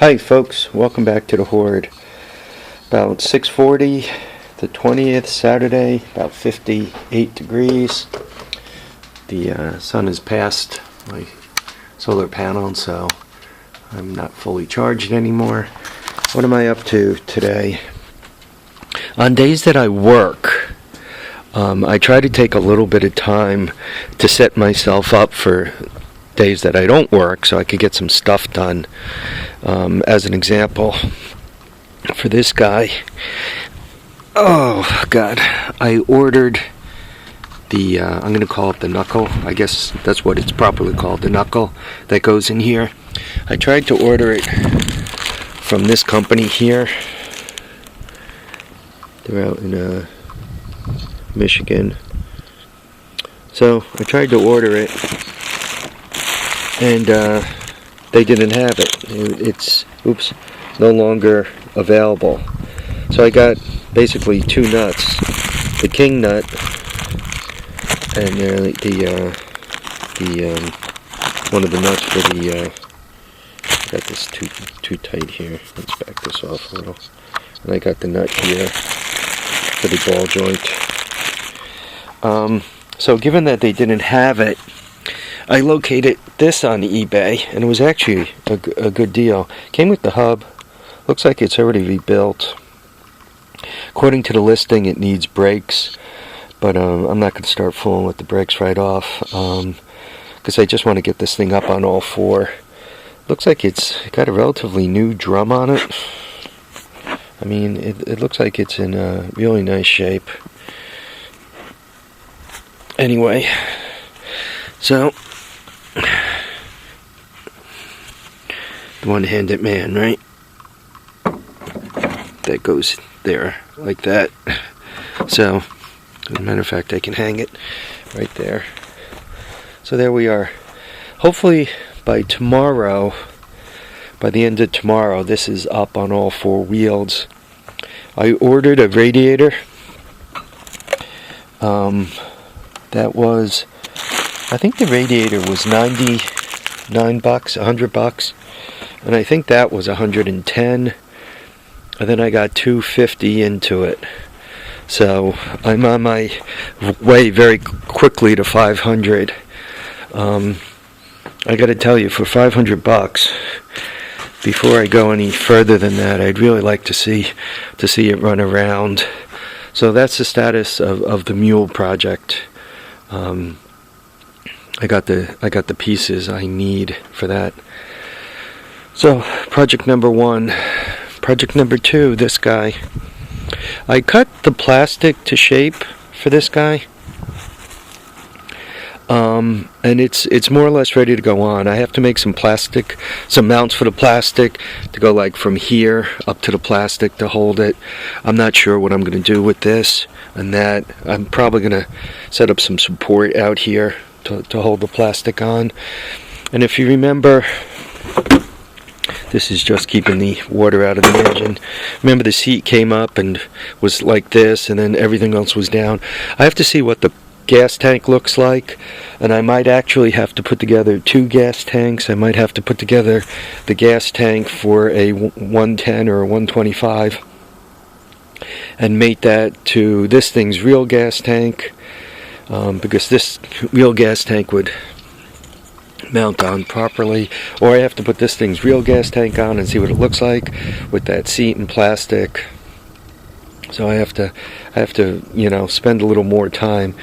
Hi folks, welcome back to the Horde. About 6:40, the 20th, Saturday, about 58 degrees. The sun has passed my solar panel, so I'm not fully charged anymore. What am I up to today? On days that I work, I try to take a little bit of time to set myself up for days that I don't work so I could get some stuff done. As an example, for this guy, oh god, I ordered the, I'm going to call it the knuckle. I guess that's what it's properly called, the knuckle that goes in here. I tried to order it from this company here. They're out in Michigan. So I tried to order it, and they didn't have it. It's no longer available. So I got basically two nuts: the king nut and one of the nuts for the. Got this too tight here. Let's back this off a little. And I got the nut here for the ball joint. So given that they didn't have it, I located this on eBay, and it was actually a good deal. Came with the hub. Looks like it's already rebuilt. According to the listing, it needs brakes, but I'm not going to start fooling with the brakes right off, because I just want to get this thing up on all four. Looks like it's got a relatively new drum on it. I mean, it looks like it's in a really nice shape. Anyway, so the one-handed man, right? That goes there like that. So, as a matter of fact, I can hang it right there. So there we are. Hopefully by tomorrow, by the end of tomorrow, this is up on all four wheels. I ordered a radiator. That was, I think the radiator was $99, $100, and I think that was $110, and then I got $250 into it. So I'm on my way very quickly to $500. I got to tell you, for $500, before I go any further than that, I'd really like to see it run around. So that's the status of the Mule project. I got the pieces I need for that. So project number 1. Project number 2, this guy. I cut the plastic to shape for this guy. And it's more or less ready to go on. I have to make some mounts for the plastic to go like from here up to the plastic to hold it. I'm not sure what I'm going to do with this and that. I'm probably going to set up some support out here to hold the plastic on. And if you remember, this is just keeping the water out of the engine. Remember, the seat came up and was like this, and then everything else was down. I have to see what the gas tank looks like, and I might actually have to put together 2 gas tanks. I might have to put together the gas tank for a 110 or a 125 and mate that to this thing's real gas tank, because this real gas tank would mount on properly, or I have to put this thing's real gas tank on and see what it looks like with that seat and plastic. So I have to, spend a little more time.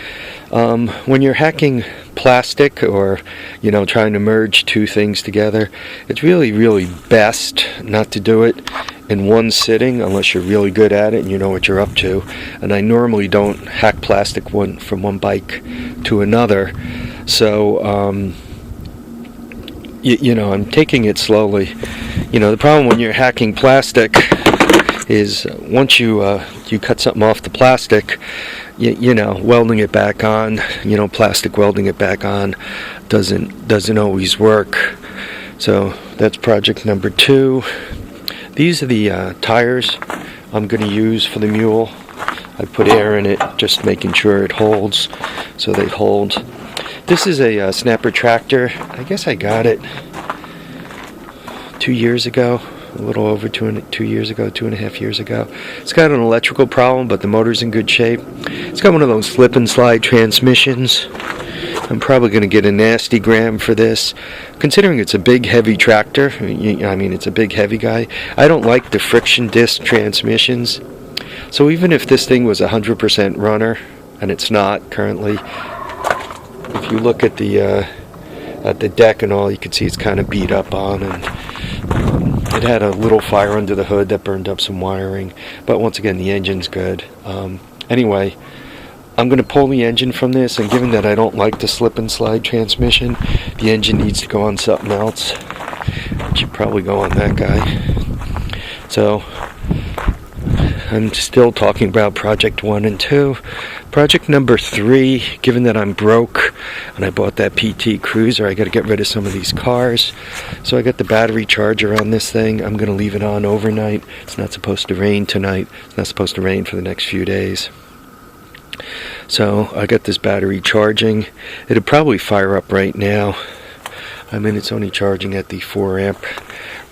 When you're hacking plastic, or, trying to merge two things together, it's really, really best not to do it in one sitting unless you're really good at it and you know what you're up to. And I normally don't hack plastic from one bike to another. So, I'm taking it slowly. The problem when you're hacking plastic is once you cut something off the plastic, welding it back on, plastic welding it back on doesn't always work. So that's project number 2. These are the tires I'm going to use for the Mule. I put air in it, just making sure it holds, so they hold. This is a snapper tractor. I guess I got it 2 years ago. a little over 2.5 years ago. It's got an electrical problem, but the motor's in good shape. It's got one of those slip and slide transmissions. I'm probably going to get a nasty gram for this, considering it's a big heavy tractor. I mean, it's a big heavy guy. I don't like the friction disc transmissions. So even if this thing was 100% runner, and it's not currently, if you look at the deck and all, you can see it's kind of beat up on, and it had a little fire under the hood that burned up some wiring. But once again, the engine's good. Anyway, I'm going to pull the engine from this, and given that I don't like the slip and slide transmission, the engine needs to go on something else. It should probably go on that guy. So I'm still talking about project 1 and 2. Project number 3, given that I'm broke and I bought that PT Cruiser, I got to get rid of some of these cars. So I got the battery charger on this thing. I'm going to leave it on overnight. It's not supposed to rain tonight. It's not supposed to rain for the next few days. So I got this battery charging. It'll probably fire up right now. I mean, it's only charging at the 4 amp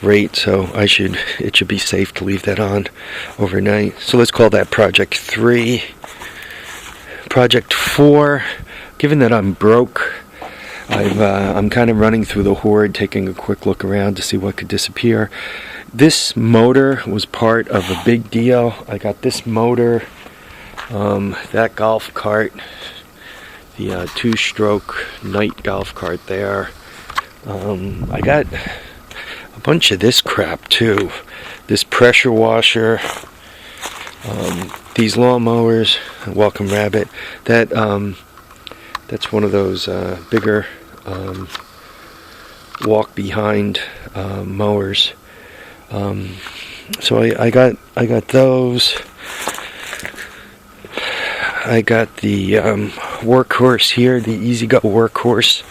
rate, so it should be safe to leave that on overnight. So let's call that project 3. Project 4, given that I'm broke, I'm kind of running through the hoard, taking a quick look around to see what could disappear. This motor was part of a big deal. I got this motor, that golf cart, the 2-stroke night golf cart there. I got a bunch of this crap too. This pressure washer, these lawnmowers, Welcome Rabbit. That's one of those bigger walk behind mowers. So I got those. I got the workhorse here, the Easy Go workhorse.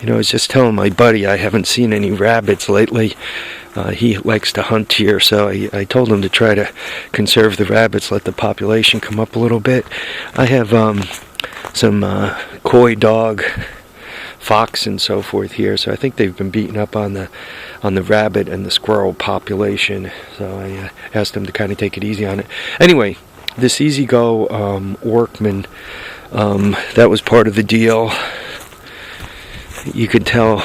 You know, I was just telling my buddy I haven't seen any rabbits lately. He likes to hunt here, so I told him to try to conserve the rabbits, let the population come up a little bit. I have some coy dog, fox and so forth here, so I think they've been beaten up on the rabbit and the squirrel population. So I asked him to kind of take it easy on it. Anyway, this Easy Go Workman, that was part of the deal. You could tell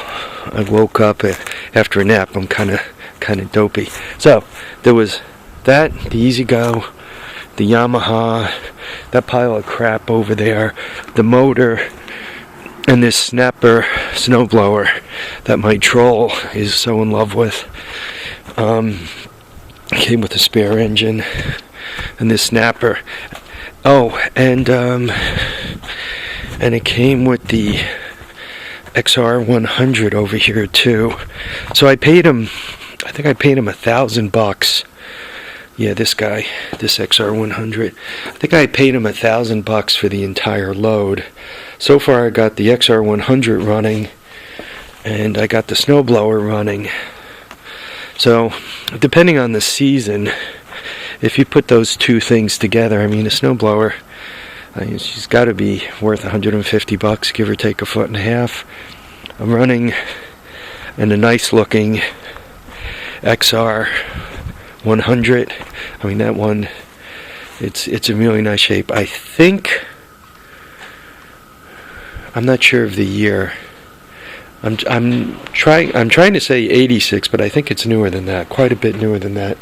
I woke up after a nap. I'm kind of dopey. So there was that, the Easy Go, the Yamaha, that pile of crap over there, the motor, and this Snapper snowblower that my troll is so in love with. Came with a spare engine, and this Snapper. Oh, and it came with the XR100 over here too. So I think I paid him $1,000. Yeah, this guy, this XR100. I think I paid him $1,000 for the entire load. So far I got the XR100 running, and I got the snowblower running. So depending on the season, if you put those two things together, I mean, a snowblower, she's got to be worth $150, give or take a foot and a half. I'm running in a nice looking XR 100. I mean, that one, it's in really nice shape. I think, I'm not sure of the year. I'm trying to say 86, but I think it's newer than that, quite a bit newer than that.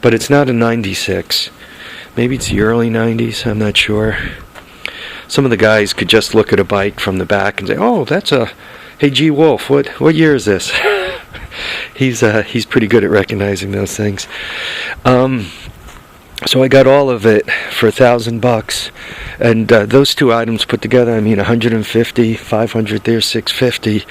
But it's not a 96. Maybe it's the early 90s, I'm not sure. Some of the guys could just look at a bike from the back and say, "Oh, that's a, hey G Wolf, what year is this?" He's pretty good at recognizing those things. So I got all of it for $1,000, and those two items put together, I mean, 150, 500 there, 650.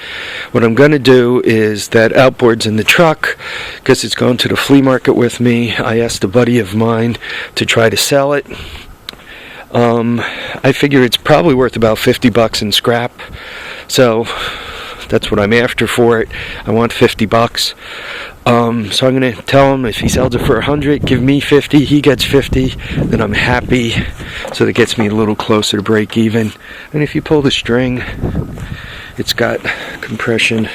What I'm going to do is that outboard's in the truck because it's going to the flea market with me. I asked a buddy of mine to try to sell it. I figure it's probably worth about $50 in scrap, so that's what I'm after for it. I want $50. So I'm going to tell him if he sells it for 100, give me 50, he gets 50, then I'm happy. So that gets me a little closer to break even. And if you pull the string, it's got compression.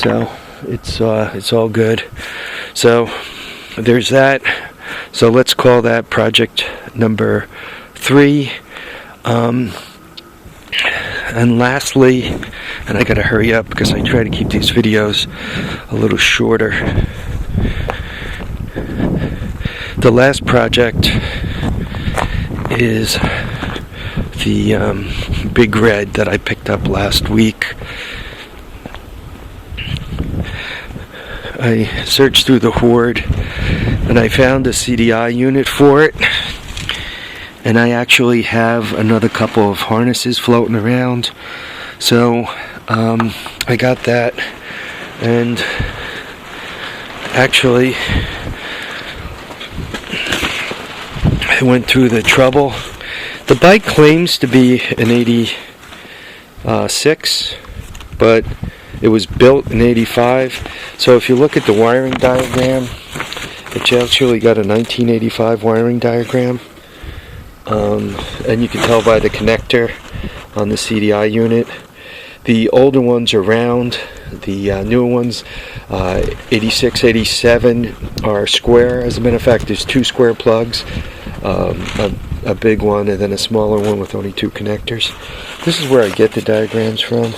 So it's all good. So there's that. So let's call that project number 3. And lastly, and I gotta hurry up because I try to keep these videos a little shorter. The last project is the Big Red that I picked up last week. I searched through the Horde and I found a CDI unit for it, and I actually have another couple of harnesses floating around, so I got that. And actually I went through the trouble. The bike claims to be an 86, but it was built in 85. So if you look at the wiring diagram, it's actually got a 1985 wiring diagram. And you can tell by the connector on the CDI unit. The older ones are round. The newer ones, 86, 87, are square. As a matter of fact, there's 2 square plugs. A big one and then a smaller one with only 2 connectors. This is where I get the diagrams from.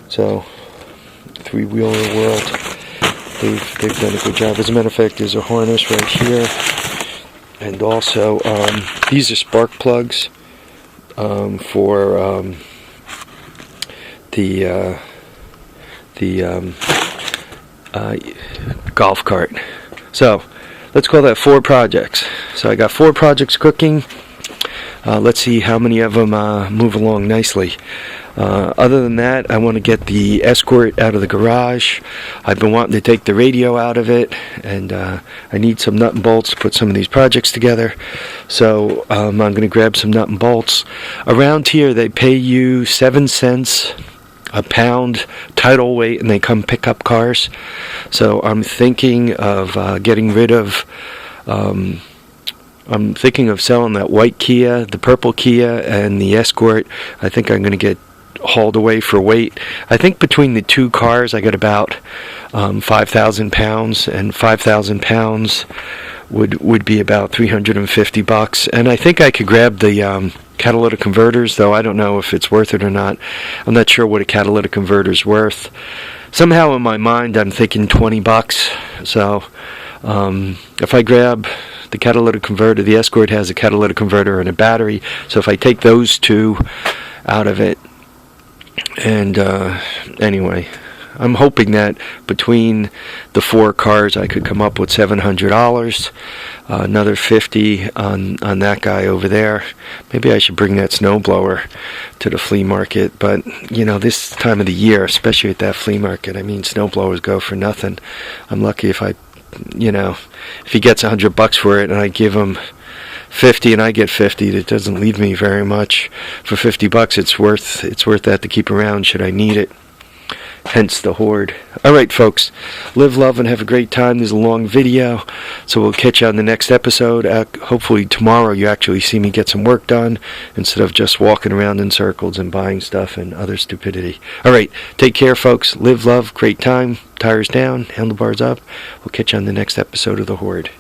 So, Three-Wheeler World, they've done a good job. As a matter of fact, there's a harness right here, and also these are spark plugs for the golf cart. So let's call that 4 projects. So I got 4 projects cooking. Let's see how many of them move along nicely. Other than that, I want to get the Escort out of the garage. I've been wanting to take the radio out of it, and I need some nut and bolts to put some of these projects together. So I'm going to grab some nut and bolts. Around here, they pay you 7 cents a pound title weight, and they come pick up cars. So I'm thinking of getting rid of. I'm thinking of selling that white Kia, the purple Kia, and the Escort. I think I'm going to get hauled away for weight. I think between the 2 cars I got about 5,000 pounds, and 5,000 pounds would be about $350. And I think I could grab the catalytic converters, though I don't know if it's worth it or not. I'm not sure what a catalytic converter's worth. Somehow in my mind I'm thinking $20. So if I grab the catalytic converter, the Escort has a catalytic converter and a battery, so if I take those 2 out of it, and anyway, I'm hoping that between the 4 cars I could come up with $700, another $50 on that guy over there. Maybe I should bring that snowblower to the flea market, but you know, this time of the year, especially at that flea market, I mean, snowblowers go for nothing. I'm lucky if if he gets $100 for it and I give him 50 and I get 50, that doesn't leave me very much. For $50, it's worth that to keep around should I need it. Hence the Horde. Alright folks, live, love, and have a great time. There's a long video, so we'll catch you on the next episode. Hopefully tomorrow you actually see me get some work done instead of just walking around in circles and buying stuff and other stupidity. Alright, take care folks. Live, love, great time. Tires down, handlebars up. We'll catch you on the next episode of the Horde.